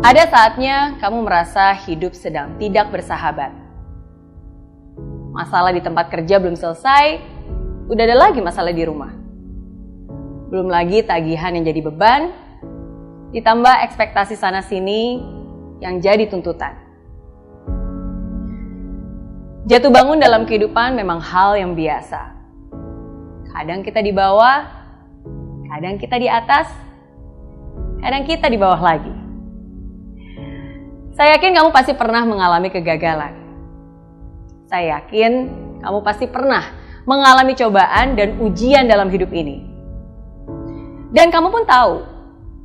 Ada saatnya kamu merasa hidup sedang tidak bersahabat. Masalah di tempat kerja belum selesai, udah ada lagi masalah di rumah. Belum lagi tagihan yang jadi beban, ditambah ekspektasi sana-sini yang jadi tuntutan. Jatuh bangun dalam kehidupan memang hal yang biasa. Kadang kita di bawah, kadang kita di atas, kadang kita di bawah lagi. Saya yakin kamu pasti pernah mengalami kegagalan. Saya yakin kamu pasti pernah mengalami cobaan dan ujian dalam hidup ini. Dan kamu pun tahu,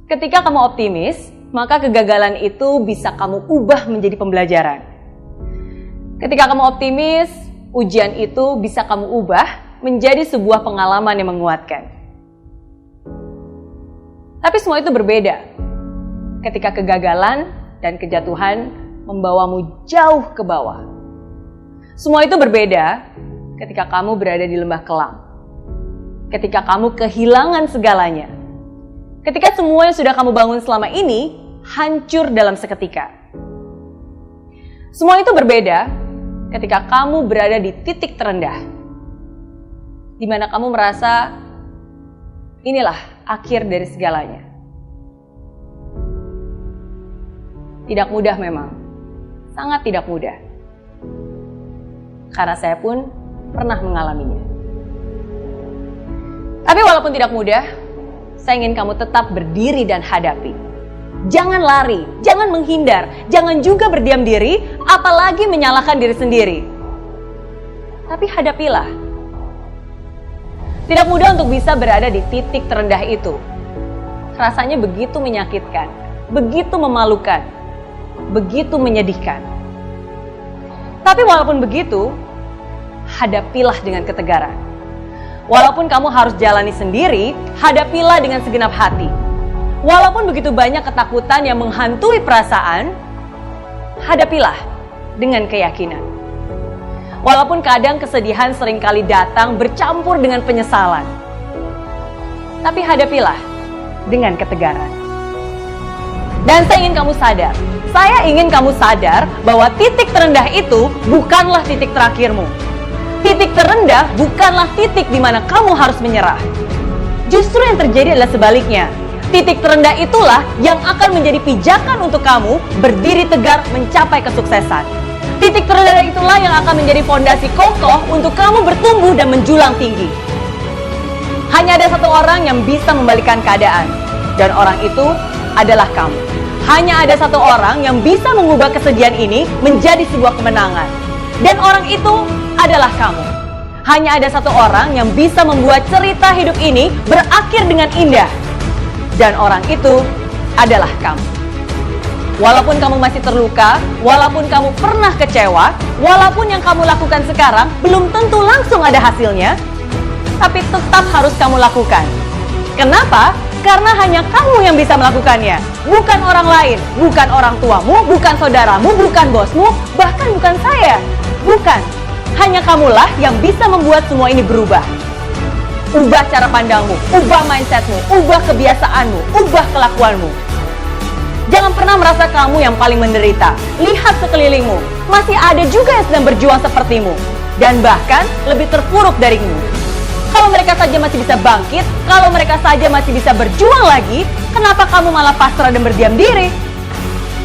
ketika kamu optimis, maka kegagalan itu bisa kamu ubah menjadi pembelajaran. Ketika kamu optimis, ujian itu bisa kamu ubah menjadi sebuah pengalaman yang menguatkan. Tapi semua itu berbeda ketika kegagalan dan kejatuhan membawamu jauh ke bawah. Semua itu berbeda ketika kamu berada di lembah kelam. Ketika kamu kehilangan segalanya. Ketika semua yang sudah kamu bangun selama ini hancur dalam seketika. Semua itu berbeda ketika kamu berada di titik terendah. Di mana kamu merasa inilah akhir dari segalanya. Tidak mudah memang, sangat tidak mudah. Karena saya pun pernah mengalaminya. Tapi walaupun tidak mudah, saya ingin kamu tetap berdiri dan hadapi. Jangan lari, jangan menghindar, jangan juga berdiam diri, apalagi menyalahkan diri sendiri. Tapi hadapilah. Tidak mudah untuk bisa berada di titik terendah itu. Rasanya begitu menyakitkan, begitu memalukan, begitu menyedihkan. Tapi walaupun begitu, hadapilah dengan ketegaran. Walaupun kamu harus jalani sendiri, hadapilah dengan segenap hati. Walaupun begitu banyak ketakutan yang menghantui perasaan, hadapilah dengan keyakinan. Walaupun kadang kesedihan seringkali datang bercampur dengan penyesalan, tapi hadapilah dengan ketegaran. Dan saya ingin kamu sadar bahwa titik terendah itu bukanlah titik terakhirmu. Titik terendah bukanlah titik di mana kamu harus menyerah. Justru yang terjadi adalah sebaliknya. Titik terendah itulah yang akan menjadi pijakan untuk kamu berdiri tegar mencapai kesuksesan. Titik terendah itulah yang akan menjadi fondasi kokoh untuk kamu bertumbuh dan menjulang tinggi. Hanya ada satu orang yang bisa membalikan keadaan, dan orang itu adalah kamu. Hanya ada satu orang yang bisa mengubah kesedihan ini menjadi sebuah kemenangan. Dan orang itu adalah kamu. Hanya ada satu orang yang bisa membuat cerita hidup ini berakhir dengan indah. Dan orang itu adalah kamu. Walaupun kamu masih terluka, walaupun kamu pernah kecewa, walaupun yang kamu lakukan sekarang belum tentu langsung ada hasilnya, tapi tetap harus kamu lakukan. Kenapa? Karena hanya kamu yang bisa melakukannya. Bukan orang lain, bukan orang tuamu, bukan saudaramu, bukan bosmu, bahkan bukan saya. Bukan. Hanya kamulah yang bisa membuat semua ini berubah. Ubah cara pandangmu, ubah mindsetmu, ubah kebiasaanmu, ubah kelakuanmu. Jangan pernah merasa kamu yang paling menderita. Lihat sekelilingmu, masih ada juga yang sedang berjuang sepertimu. Dan bahkan lebih terpuruk darimu. Kalau mereka saja masih bisa bangkit, kalau mereka saja masih bisa berjuang lagi, kenapa kamu malah pasrah dan berdiam diri?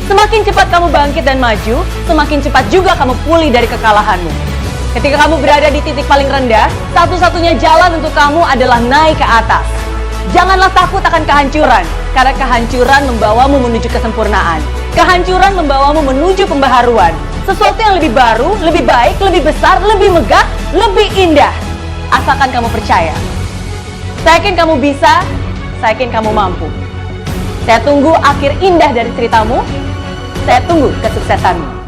Semakin cepat kamu bangkit dan maju, semakin cepat juga kamu pulih dari kekalahanmu. Ketika kamu berada di titik paling rendah, satu-satunya jalan untuk kamu adalah naik ke atas. Janganlah takut akan kehancuran, karena kehancuran membawamu menuju kesempurnaan. Kehancuran membawamu menuju pembaharuan. Sesuatu yang lebih baru, lebih baik, lebih besar, lebih megah, lebih indah. Asalkan kamu percaya. Saya yakin kamu bisa, saya yakin kamu mampu. Saya tunggu akhir indah dari ceritamu. Saya tunggu kesuksesanmu.